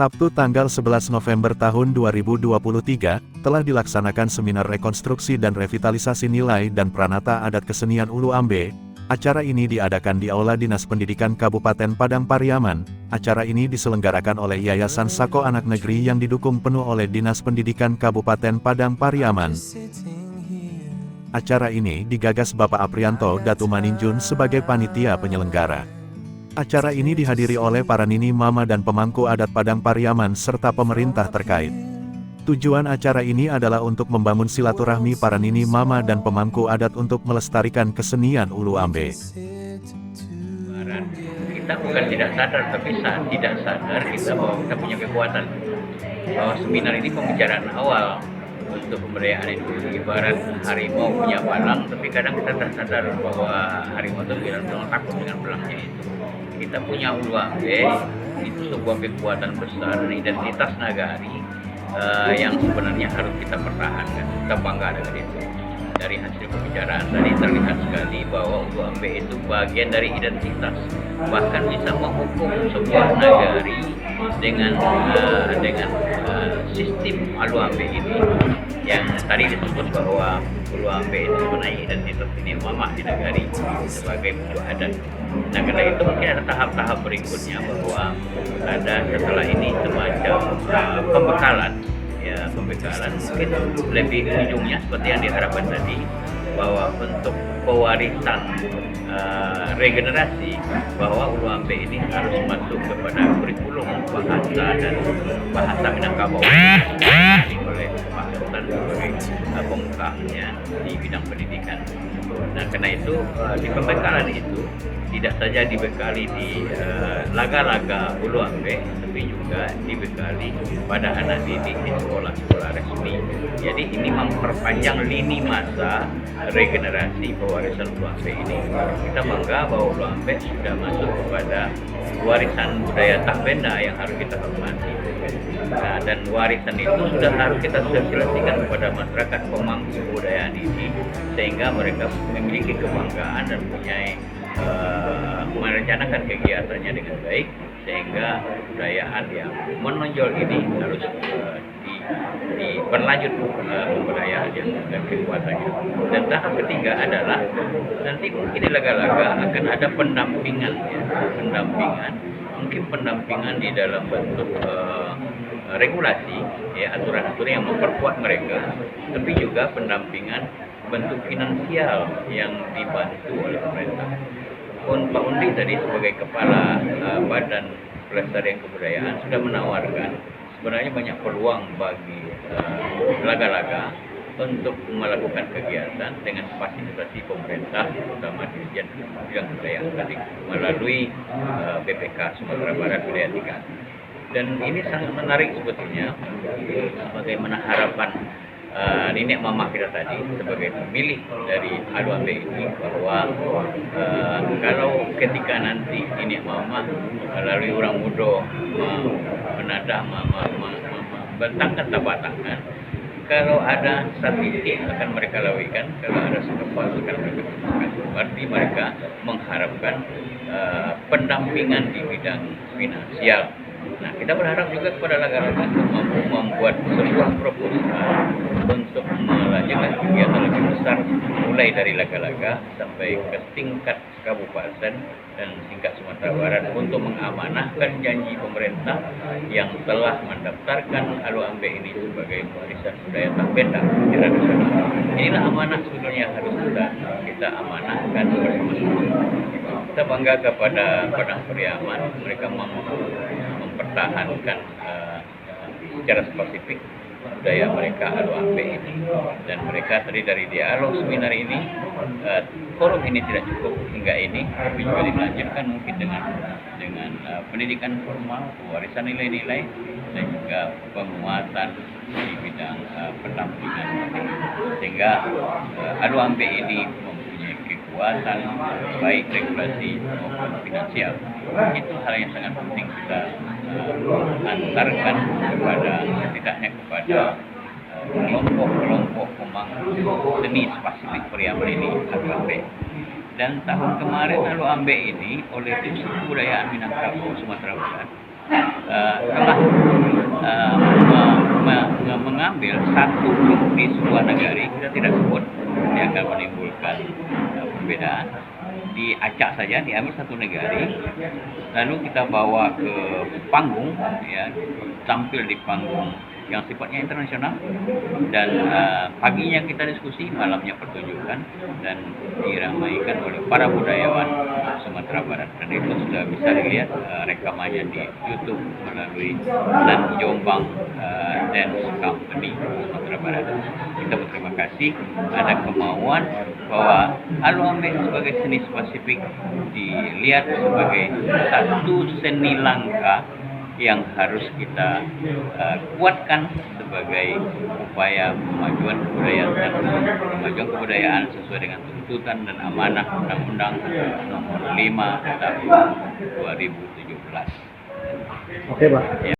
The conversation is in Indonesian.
Sabtu tanggal 11 November tahun 2023, telah dilaksanakan seminar rekonstruksi dan revitalisasi nilai dan pranata adat kesenian Ulu Ambe. Acara ini diadakan di Aula Dinas Pendidikan Kabupaten Padang Pariaman. Acara ini diselenggarakan oleh Yayasan Sako Anak Negeri yang didukung penuh oleh Dinas Pendidikan Kabupaten Padang Pariaman. Acara ini digagas Bapak Aprianto Datu Maninjun sebagai panitia penyelenggara. Acara ini dihadiri oleh para nini mama dan pemangku adat Padang Pariaman serta pemerintah terkait. Tujuan acara ini adalah untuk membangun silaturahmi para nini mama dan pemangku adat untuk melestarikan kesenian Ulu Ambe. Kita bukan tidak sadar, tapi saat tidak sadar kita bahwa kita punya kekuatan. Bahwa seminar ini pembicaraan awal untuk pemberdayaan itu. Ibarat harimau punya palang, tapi kadang kita tak sadar bahwa harimau itu bilang takut dengan palangnya itu. Kita punya Ulu Ambe, itu sebuah kekuatan besar dan identitas nagari yang sebenarnya harus kita pertahankan. Kita bangga dengan itu. Dari hasil pembicaraan tadi terlihat sekali bahwa Ulu Ambe itu bagian dari identitas, bahkan bisa menghukum sebuah nagari dengan sistem Ulu Ambe ini yang tadi disebut bahwa Ulu Ambe itu sebenarnya identitas ini mama di nagari sebagai buku adat. Nah, karena itu mungkin ada tahap-tahap berikutnya bahwa ada setelah ini semacam pembekalan mungkin lebih ujungnya seperti yang diharapkan tadi, bahwa untuk pewarisan regenerasi, bahwa Ulu Ambe ini harus masuk kepada kurikulum bahasa dan bahasa Minangkabau oleh Pak Sultan sebagai pembukaannya di bidang pendidikan. Nah, karena itu di pembekalan itu tidak saja dibekali di laga-laga Ulu Ambe, tapi juga dibekali pada anak didik di sekolah-sekolah resmi. Jadi ini memperpanjang lini masa regenerasi pewarisan Ulu Ambe ini. Kita bangga bahwa Ulu Ambe sudah masuk kepada warisan budaya tak benda yang harus kita hormati. Nah, dan warisan itu harus kita sosialisasikan kepada masyarakat pemangku kebudayaan ini, sehingga mereka memiliki kebanggaan dan punya merencanakan kegiatannya dengan baik, sehingga kebudayaan yang menonjol ini harus berlanjut kebudayaan yang dan kekuatannya. Dan tahap ketiga adalah nanti mungkin di laga-laga akan ada pendampingan mungkin pendampingan di dalam bentuk regulasi, aturan-aturan yang memperkuat mereka, tapi juga pendampingan bentuk finansial yang dibantu oleh pemerintah. Pak Undi tadi sebagai kepala Badan Pelestarian Kebudayaan sudah menawarkan sebenarnya banyak peluang bagi laga-laga untuk melakukan kegiatan dengan fasilitasi pemerintah, terutama Dirjen Bidang Kebudayaan tadi melalui BPK Sumatera Barat Wilayah 3. Dan ini sangat menarik sebetulnya, bagaimana harapan nenek mama kita tadi sebagai pemilih dari Ulu Ambe ini, bahwa kalau ketika nanti nenek mama melalui orang muda menadah membentangkan tapak tangan, kalau ada statistik akan mereka lawikan, kalau ada sekepas akan mereka lakukan. Berarti mereka mengharapkan pendampingan di bidang finansial. Nah, kita berharap juga kepada laga-laga mampu membuat sebuah proposal untuk melanjutkan kegiatan lebih besar, mulai dari laga-laga sampai ke tingkat kabupaten dan tingkat Sumatera Barat, untuk mengamanahkan janji pemerintah yang telah mendaftarkan Ulu Ambe ini sebagai warisan budaya tak benda secara nasional. Inilah amanah sebetulnya yang harus kita amanahkan bersama-sama. Kita bangga kepada Padang Pariaman, mereka mempertahankan secara spesifik budaya mereka Ulu Ambe ini, dan mereka tadi dari dialog seminar ini, forum ini tidak cukup hingga ini, tapi juga dilanjutkan mungkin dengan pendidikan formal, warisan nilai-nilai, dan juga penguatan di bidang pendampingan, sehingga Ulu Ambe ini mempunyai kekuatan baik regulasi maupun finansial. Itu hal yang sangat penting kita antarkan setidaknya kepada kelompok-kelompok pemangku seni spesifik Pariaman ini, Ulu Ambe. Dan tahun kemarin Ulu Ambe ini oleh Pusat Kebudayaan Minangkabau Sumatera Barat telah mengambil satu grup di sebuah negara, kita tidak sebut, dia akan menimbulkan perbedaan. Diacak saja, diambil satu negara, lalu kita bawa ke panggung, ya, tampil di panggung yang sifatnya internasional, dan paginya kita diskusi, malamnya pertunjukan, dan diramaikan oleh para budayawan Sumatera Barat. Dan itu sudah bisa dilihat rekamannya di YouTube melalui Nan Jombang Dance Company Sumatera Barat. Kita berterima kasih ada kemauan bahwa Alu Ambe sebagai seni spesifik dilihat sebagai satu seni langka yang harus kita kuatkan sebagai upaya kemajuan kebudayaan sesuai dengan tuntutan dan amanah Undang-Undang Nomor 5 Tahun 2017. Oke, Pak.